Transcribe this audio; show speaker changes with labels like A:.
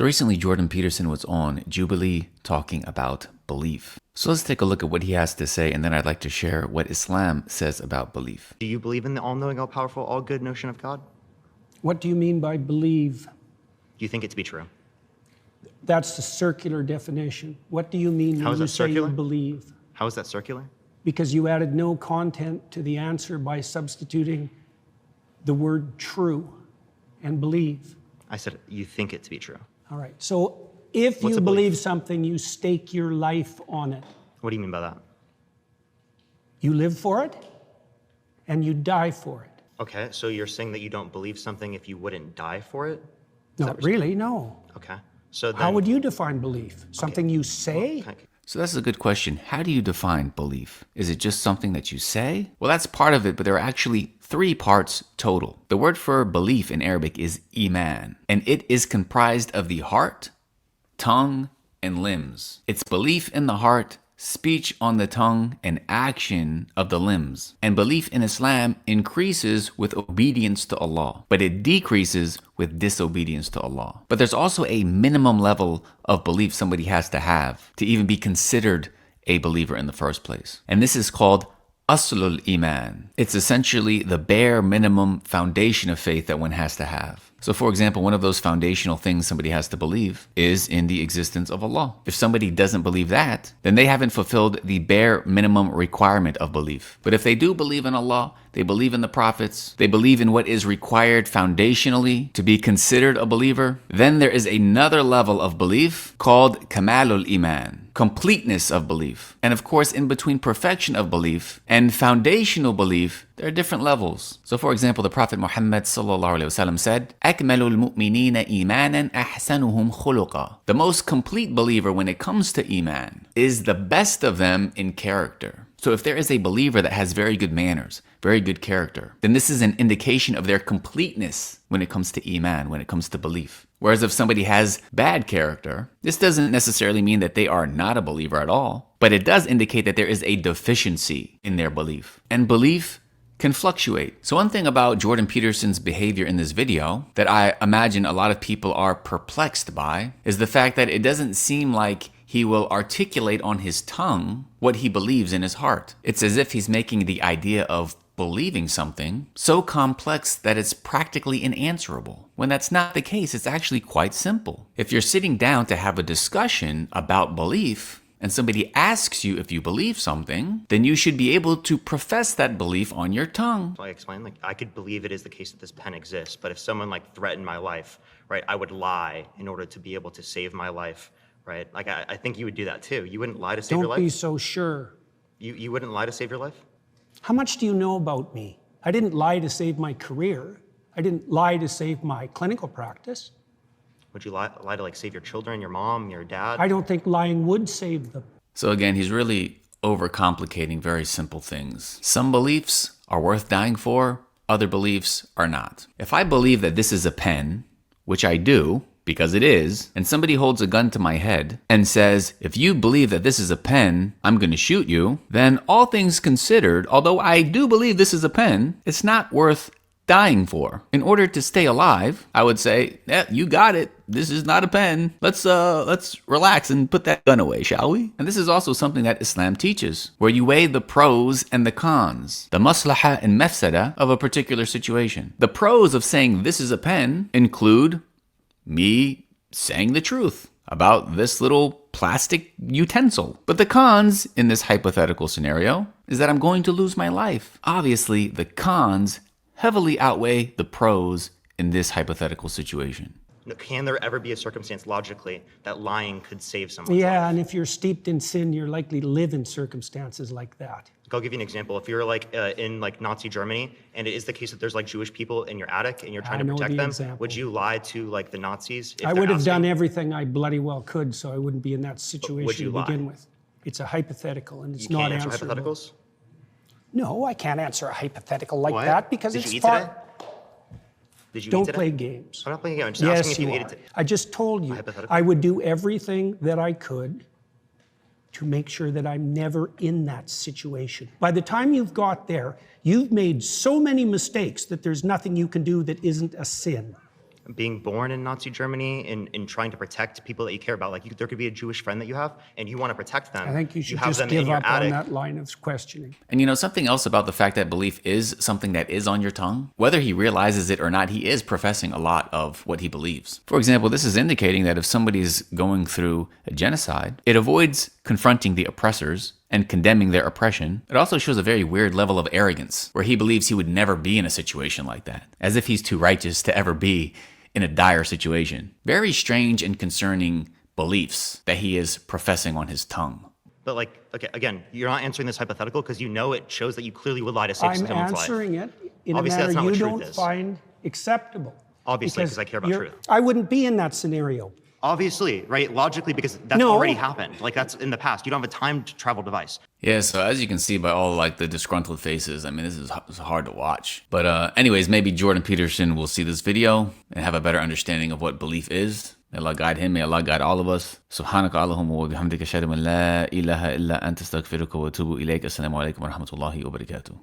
A: So recently, Jordan Peterson was on Jubilee talking about belief. So let's take a look at what he has to say, and then I'd like to share what Islam says about belief.
B: Do you believe in the all-knowing, all-powerful, all-good notion of God?
C: What do you mean by believe?
B: Do you think it to be true?
C: That's the circular definition. What do you mean when you say you believe?
B: How is that circular?
C: Because you added no content to the answer by substituting the word true and believe.
B: I said you think it to be true.
C: All right. So if you believe something, you stake your life on it.
B: What do you mean by that?
C: You live for it and you die for it.
B: Okay, so you're saying that you don't believe something if you wouldn't die for it?
C: Not really, no.
B: Okay. So then,
C: how would you define belief? Something you say?
A: So that's a good question. How do you define belief? Is it just something that you say? Well, that's part of it, but there are actually 3 parts total. The word for belief in Arabic is iman, and it is comprised of the heart, tongue, and limbs. It's belief in the heart, speech on the tongue, and action of the limbs. And belief in Islam increases with obedience to Allah, but it decreases with disobedience to Allah. But there's also a minimum level of belief somebody has to have to even be considered a believer in the first place. And this is called Aslul Iman. It's essentially the bare minimum foundation of faith that one has to have. So for example, one of those foundational things somebody has to believe is in the existence of Allah. If somebody doesn't believe that, then they haven't fulfilled the bare minimum requirement of belief. But if they do believe in Allah, they believe in the prophets, they believe in what is required foundationally to be considered a believer, then there is another level of belief called Kamalul Iman, completeness of belief. And of course, in between perfection of belief and foundational belief, there are different levels. So for example, the Prophet Muhammad ﷺ said, أَكْمَلُ الْمُؤْمِنِينَ إِيمَانًا أَحْسَنُهُمْ خُلُقًا. The most complete believer when it comes to Iman is the best of them in character. So if there is a believer that has very good manners, very good character, then this is an indication of their completeness when it comes to Iman, when it comes to belief. Whereas if somebody has bad character, this doesn't necessarily mean that they are not a believer at all, but it does indicate that there is a deficiency in their belief. And belief can fluctuate. So one thing about Jordan Peterson's behavior in this video that I imagine a lot of people are perplexed by is the fact that it doesn't seem like he will articulate on his tongue what he believes in his heart. It's as if he's making the idea of believing something so complex that it's practically unanswerable. When that's not the case, it's actually quite simple. If you're sitting down to have a discussion about belief, and somebody asks you if you believe something, then you should be able to profess that belief on your tongue.
B: So I explained, I could believe it is the case that this pen exists, but if someone threatened my life, right, I would lie in order to be able to save my life, right? I think you would do that too. You wouldn't lie to save your life?
C: Don't be so sure.
B: You wouldn't lie to save your life?
C: How much do you know about me? I didn't lie to save my career. I didn't lie to save my clinical practice.
B: Would you lie to save your children, your mom, your dad?
C: I don't think lying would save them.
A: So again, he's really overcomplicating very simple things. Some beliefs are worth dying for, other beliefs are not. If I believe that this is a pen, which I do, because it is, and somebody holds a gun to my head and says, if you believe that this is a pen, I'm going to shoot you, then all things considered, although I do believe this is a pen, it's not worth dying for. In order to stay alive, I would say, yeah, you got it. This is not a pen. Let's relax and put that gun away, shall we? And this is also something that Islam teaches, where you weigh the pros and the cons, the maslaha and mafsada of a particular situation. The pros of saying this is a pen include me saying the truth about this little plastic utensil. But the cons in this hypothetical scenario is that I'm going to lose my life. Obviously, the cons heavily outweigh the pros in this hypothetical situation.
B: Can there ever be a circumstance logically that lying could save someone's life?
C: Yeah, and if you're steeped in sin, you're likely to live in circumstances like that.
B: I'll give you an example. If you're in Nazi Germany, and it is the case that there's Jewish people in your attic and you're trying to protect them,
C: example.
B: Would you lie to the Nazis?
C: I would have done everything I bloody well could, so I wouldn't be in that situation to begin with. It's a hypothetical, and it's not answerable.
B: You can't answer hypotheticals?
C: No, I can't answer a hypothetical like that because
B: Did
C: it's
B: you eat
C: far.
B: today? Did you
C: Don't
B: eat today?
C: play games.
B: I'm not playing a game. I'm just asking
C: Yes,
B: if you
C: you
B: ate
C: are.
B: it today.
C: I just told you
B: Hypothetical?
C: I would do everything that I could to make sure that I'm never in that situation. By the time you've got there, you've made so many mistakes that there's nothing you can do that isn't a sin.
B: being born in Nazi Germany and trying to protect people that you care about. Like there could be a Jewish friend that you have and you want to protect them.
C: I think you should
B: have
C: just
B: them in
C: give
B: your
C: up on
B: attic.
C: that line of questioning.
A: And you know, something else about the fact that belief is something that is on your tongue, whether he realizes it or not, he is professing a lot of what he believes. For example, this is indicating that if somebody's going through a genocide, it avoids confronting the oppressors and condemning their oppression. It also shows a very weird level of arrogance, where he believes he would never be in a situation like that, as if he's too righteous to ever be in a dire situation. Very strange and concerning beliefs that he is professing on his tongue.
B: But like, okay, again, you're not answering this hypothetical because you know it shows that you clearly would lie to save
C: I'm
B: someone's life.
C: answering it in
B: Obviously,
C: a
B: that's
C: manner
B: not
C: you
B: what truth
C: don't
B: is.
C: find acceptable.
B: Obviously, because I care about truth.
C: I wouldn't be in that scenario.
B: Obviously, right? Logically, because that's
C: No.
B: already happened. Like that's in the past. You don't have a time travel device.
A: Yeah, so as you can see by all like the disgruntled faces, I mean, this is hard to watch. But anyways, maybe Jordan Peterson will see this video and have a better understanding of what belief is. May Allah guide him, may Allah guide all of us. Subhanaka Allahumma wa bihamdika ashhadu an la ilaha illa anta astaghfiruka wa atubu ilayk. Assalamu alaikum wa rahmatullahi wa barakatuh.